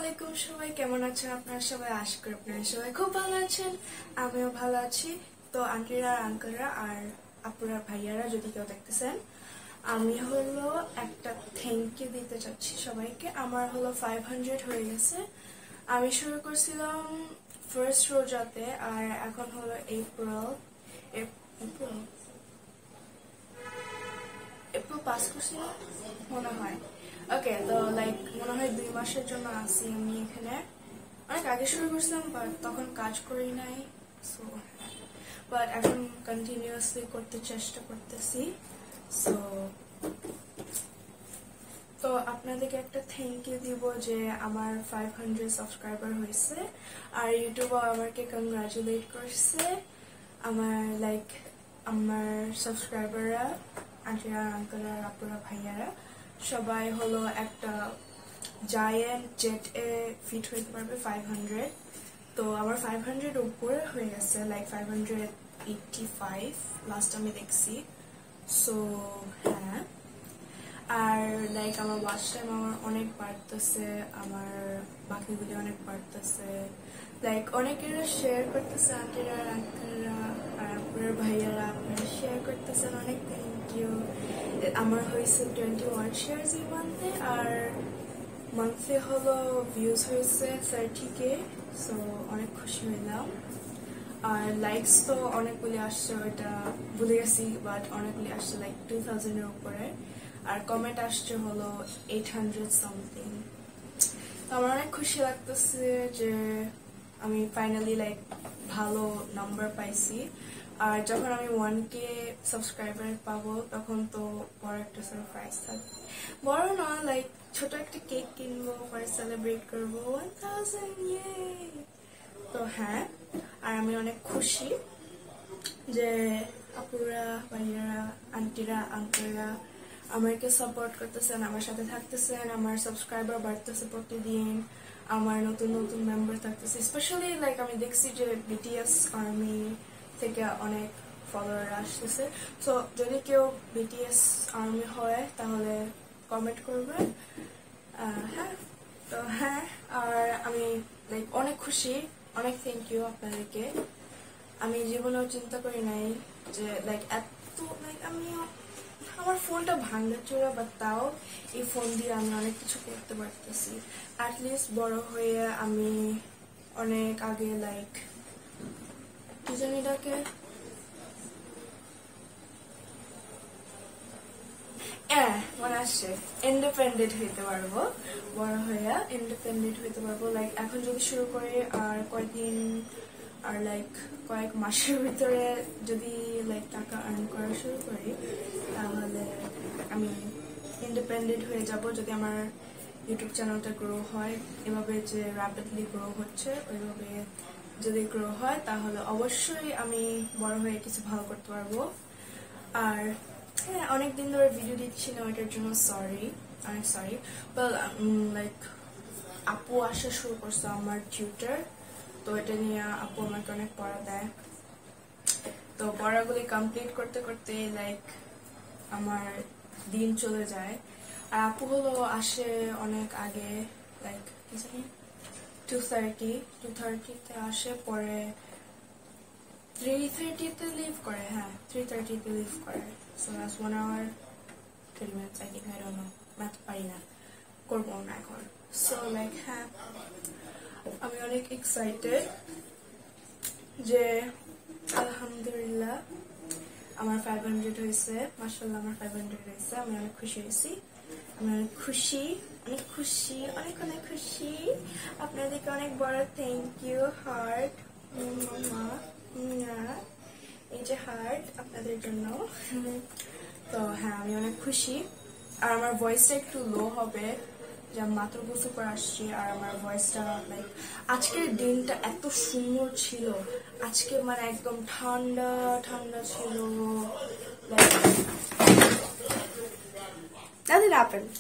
আলাইকুম সবাই কেমন আছেন আপনারা সবাই আশা করি আপনারা সবাই খুব ভালো আছেন আমিও ভালো আছি তো আন্টিরা আঙ্কেলরা আর আপুরা ভাইয়ারা যদি কেউ দেখতেছেন আমি হলো একটা থ্যাংক ইউ দিতে চাচ্ছি সবাইকে আমার হলো 500 হয়ে গেছে আমি শুরু করছিলাম ফার্স্ট রোজাতে আর এখন হলো এপ্রিল পাস করছিলাম মনে হয় ওকে তো লাইক মনে হয় 2 মাসের জন্য আসি আমি এখানে অনেক আগে শুরু করছিলাম বাট তখন কাজ করি নাই সো বাট এখন কন্টিনিউয়াসলি করতে চেষ্টা করতেছি সো তো আপনাদেরকে একটা থ্যাংক ইউ দিব যে আমার 500 সাবস্ক্রাইবার হয়েছে আর ইউটিউবও আমাকে কংগ্রাচুলেট করছে আমার সাবস্ক্রাইবাররা আন্টিরা আঙ্কেলরা আপুরা ভাইয়ারা সবাই হলো একটা জায়ান্ট জেট এ ফিট হইতে পারবে 500 তো আমার 500 উপরে হয়ে গেছে লাইক 585 লাস্ট আমি দেখছি সো হ্যাঁ আর লাইক আমার ওয়াচ টাইম আমার অনেক বাড়তেছে আমার বাকিগুলি অনেক বাড়তেছে লাইক অনেকেরা শেয়ার করতেছে আন্টিরা আঙ্কেলরা আর আপনার ভাইয়ারা আপনারা শেয়ার করতেছেন অনেক থ্যাংক ইউ আমার হয়েছে 21 শেয়ার্স এই মান্থে আর মান্থে হলো ভিউজ হয়েছে 30K সো অনেক খুশি হইলাম আর লাইকস তো অনেকগুলি আসছে ওইটা ভুলে গেছি বাট অনেকগুলি আসছে লাইক 2000 এর উপরে আর কমেন্ট আসছে হলো 800 সামথিং তো আমার অনেক খুশি লাগতেছে যে আমি ফাইনালি লাইক ভালো নাম্বার পাইছি আর যখন আমি 1K সাবস্ক্রাইবার পাবো তখন তো বড় একটা সারপ্রাইজ থাকবে বড় না লাইক ছোট একটা কেক কিনবো পরে সেলিব্রেট করবো 1000 ইয়ে তো হ্যাঁ আর আমি অনেক খুশি যে আপুরা ভাইয়ারা আন্টিরা আঙ্কেলরা আমাকে সাপোর্ট করতেছেন আমার সাথে থাকতেছেন আমার সাবস্ক্রাইবার বাড়তেছে প্রতিদিন আমার নতুন নতুন মেম্বার থাকতেছে স্পেশালি লাইক আমি দেখছি যে বিটিএস আর্মি থেকে অনেক ফলোয়ার আসতেছে সো যদি কেউ বিটিএস আর্মি হয় তাহলে কমেন্ট করবেন হ্যাঁ তো হ্যাঁ আর আমি লাইক অনেক খুশি অনেক থ্যাংক ইউ আপনাদেরকে আমি জীবনেও চিন্তা করি নাই যে লাইক এত লাইক আমি আমার ফোনটা ভাঙাচোরা বা তাও এই ফোন দিয়ে আমি অনেক কিছু করতে পারতেছি অ্যাটলিস্ট বড় হয়ে আমি অনেক আগে লাইক কি জানি ডাকে মনে আসছে ইন্ডিপেন্ডেন্ট হইতে পারবো বড় হয়ে ইন্ডিপেন্ডেন্ট হইতে পারবো লাইক এখন যদি শুরু করি আর কয়েকদিন আর লাইক কয়েক মাসের ভিতরে যদি লাইক টাকা আর্ন করা শুরু করি তাহলে আমি ইন্ডিপেন্ডেন্ট হয়ে যাব যদি আমার ইউটিউব চ্যানেলটা গ্রো হয় এভাবে যে র্যাপিডলি গ্রো হচ্ছে ওইভাবে যদি গ্রো হয় তাহলে অবশ্যই আমি বড় হয়ে কিছু ভালো করতে পারবো আর হ্যাঁ অনেকদিন ধরে ভিডিও দিচ্ছি না ওইটার জন্য অনেক সরি লাইক আপু আসা শুরু করছে আমার টিউটার তো এটা নিয়ে আপু আমাকে অনেক পড়া দেয় তো পড়াগুলি কমপ্লিট করতে করতে লাইক আমার দিন চলে যায় আর আপু হলো আসে অনেক আগে লাইক কি জানি 2:30 আসে পরে 3:30 লিভ করে হ্যাঁ 3:30 লিভ করে so that's 1 hour 30 minutes I think I don't know math পারি না করবো না এখন সো লাইক হ্যাঁ আমি অনেক এক্সাইটেড যে আলহামদুলিল্লাহ আমার 500 হয়েছে মাশাআল্লাহ আমার 500 হয়েছে আমি অনেক খুশি হয়েছি আমি অনেক খুশি অনেক খুশি আপনাদেরকে অনেক বড় থ্যাংক ইউ হার্ট এই যে হার্ট আপনাদের জন্য তো হ্যাঁ আমি অনেক খুশি আর আমার ভয়েসটা একটু লো হবে যে আমি মাত্র গোসল করে আসছি আর আমার ভয়েসটা লাইক আজকের দিনটা এত সুন্দর ছিল আজকে মানে একদম ঠান্ডা ঠান্ডা ছিল like nothing happened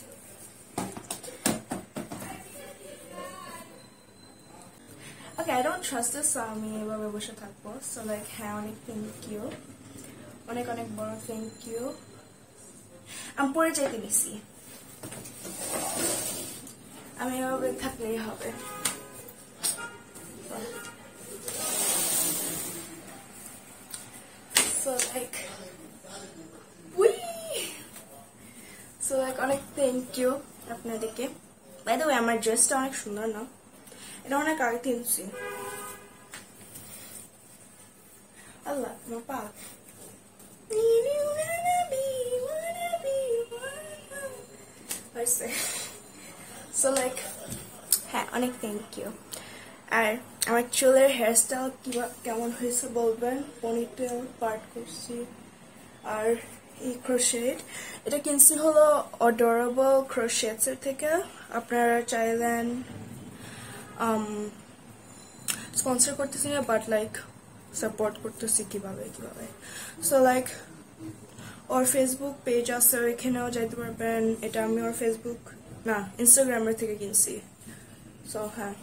okay I don't trust this so আমি এভাবে বসে থাকবো so like হ্যাঁ অনেক থ্যাংক ইউ অনেক বড় থ্যাংক ইউ আমি পরে যাইতে নিছি আমি এভাবে থাকলেই হবে। So like অনেক থ্যাংক ইউ আপনাদেরকে। বাই দ্য ওয়ে আমার ড্রেসটা অনেক সুন্দর না? এটা অনেক আগে কিনছি। আল্লাহ আমার পা। So like হ্যাঁ অনেক থ্যাংক ইউ। আর আমার চুলের হেয়ারস্টাইল কেমন হয়েছে বলবেন। পনিটেল পার্ট করছি আর এই ক্রোশেট এটা কিনছি হলো অডোরেবল ক্রোশেটস এর থেকে। আপনারা চাইলেন স্পন্সর করতেছি না, বাট লাইক সাপোর্ট করতেছি কিভাবে। সো লাইক ওর ফেসবুক পেজ আছে, ওইখানেও যাইতে পারবেন। এটা আমি ওর ফেসবুক না ইনস্টাগ্রামের থেকে কিনছি। সো হ্যাঁ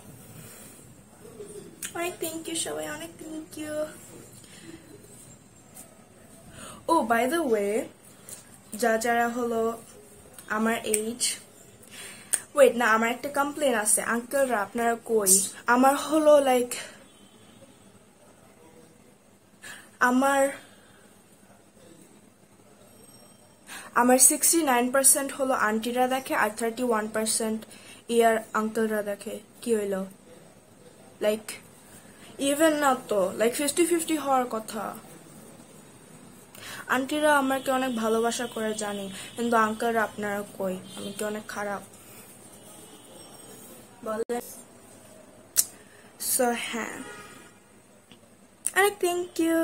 অনেক থ্যাংক ইউ সবাই, অনেক thank you. Oh by the way যারা হলো আমার এইজ, ওয়েট না আমার একটা কমপ্লেন আছে। আঙ্কেলরা আপনারা কই? আমার হলো লাইক আমার 69% হলো আন্টিরা দেখে আর 31% ইয়ার আঙ্কেলরা দেখে। কি হইলো? লাইক ইভেন না তো, লাইক 50-50 হওয়ার কথা। আন্টিরা আমাকে অনেক ভালোবাসা করে জানি, কিন্তু আঙ্কেলরা আপনারা কই? আমি কি অনেক খারাপ বলেন? সো হ্যাঁ অনেক থ্যাংক ইউ।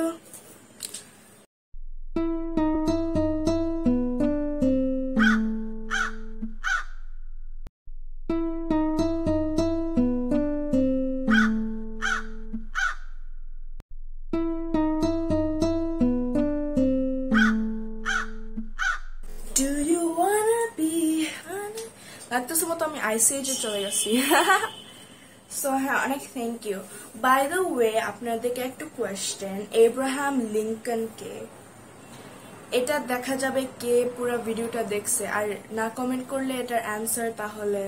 লাগতেছে মতো আমি আইসিএইচে চলে গেছি। সো হ্যাঁ অনেক thank you. By the way আপনাদেরকে একটা কোয়েশ্চেন, এব্রাহাম লিঙ্কন কে? এটা দেখা যাবে কে পুরো ভিডিওটা দেখছে। আর না কমেন্ট করলে এটার অ্যান্সার তাহলে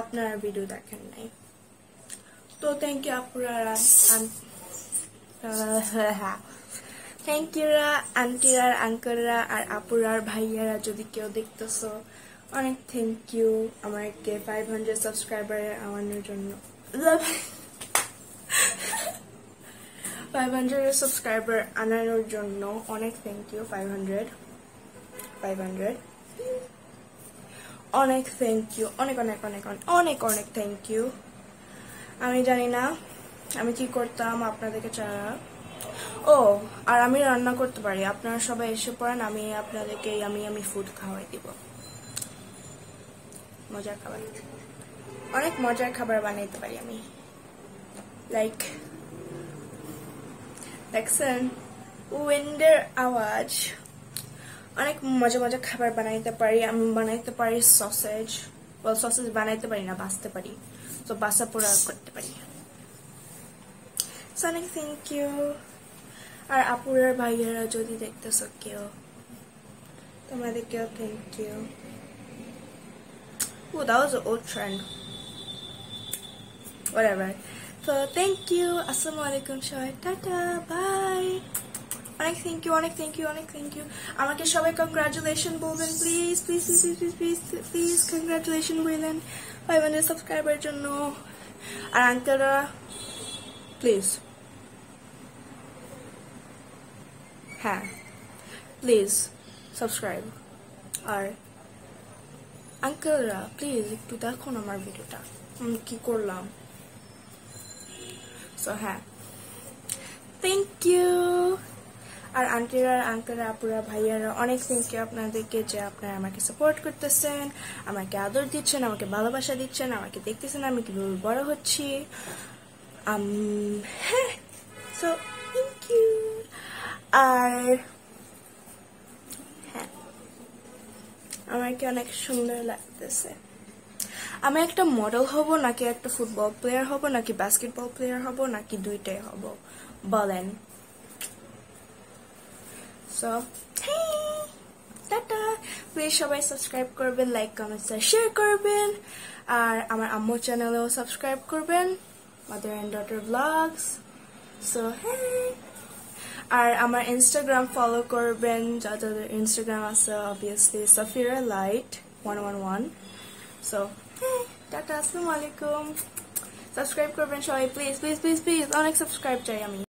আপনারা ভিডিও দেখেন নাই। তো থ্যাংক ইউ আপুরা, থ্যাংক ইউ আন্টিরা, আঙ্কেলরা আর আপুরার ভাইয়ারা যদি কেউ দেখতেছো, অনেক থ্যাংক ইউ আমাকে 500 সাবস্ক্রাইবার আনানোর জন্য। 500 সাবস্ক্রাইবার আনানোর জন্য অনেক থ্যাংক ইউ। 500 অনেক থ্যাংক ইউ, অনেক অনেক অনেক অনেক অনেক থ্যাংক ইউ। আমি জানি না আমি কি করতাম আপনাদেরকে ছাড়া। ও আর আমি রান্না করতে পারি, আপনারা সবাই এসে পড়েন, আমি আপনাদেরকে আমি ফুড খাওয়াই দিব। মজার খাবার, অনেক মজার খাবার বানাইতে পারি আমি। লাইক দেখছেন উইন্ডের আওয়াজ? অনেক মজা মজা খাবার বানাইতে পারি আমি। বানাইতে পারি সসেজ, সসেজ বানাইতে পারি না, বাঁচতে পারি। তো বাসা পোড়া করতে পারি। অনেক থ্যাংক ইউ। আর আপুরার ভাইয়ারা যদি দেখতেছ কেউ, তোমাদেরকেও thank you. Oh, that was an old trend. Whatever. So thank you. Assalamualaikum সবাই, টাটা, বাই। অনেক থ্যাংক ইউ, অনেক থ্যাংক ইউ, অনেক থ্যাংক ইউ। আমাকে সবাই কংগ্রাচুলেশন বলবেন please please please please please please congratulation বলবেন 500 সাবস্ক্রাইবার জন্য। আর আঙ্কেলরা প্লিজ, হ্যাঁ প্লিজ সাবস্ক্রাইব। আর আঙ্কেলরা প্লিজ একটু দেখুন আমার ভিডিওটা আমি কি করলাম। সো হ্যাঁ থ্যাংক ইউ। আর আন্টিরা, আঙ্কেলরা, আপুরা, ভাইয়ারা অনেক থ্যাংক ইউ আপনাদেরকে যে আপনারা আমাকে সাপোর্ট করতেছেন, আমাকে আদর দিচ্ছেন, আমাকে ভালোবাসা দিচ্ছেন, আমাকে দেখতেছেন আমি কিভাবে বড় হচ্ছি। হ্যাঁ সো থ্যাংক ইউ। আর হ্যাঁ আমাকে অনেক সুন্দর লাগতেছে। আমি একটা মডেল হব নাকি একটা ফুটবল প্লেয়ার হব নাকি বাস্কেটবল প্লেয়ার হব নাকি দুইটাই হব বলেন? সো টাটা, প্লিজ সবাই সাবস্ক্রাইব করবেন, লাইক কমেন্ট শেয়ার করবেন, আর আমার আম্মুর চ্যানেলেও সাবস্ক্রাইব করবেন, mother and daughter blogs. So হ্যাঁ, আর আমার ইনস্টাগ্রাম ফলো করবেন, যাদের ইনস্টাগ্রাম আছে অবভিয়াসলি সাফিরা লাইট 111। সো হ্যাঁ, টাটা, আসসালামু আলাইকুম। সাবস্ক্রাইব করবেন সবাই প্লিজ প্লিজ প্লিজ প্লিজ, অনেক সাবস্ক্রাইব চাই আমি।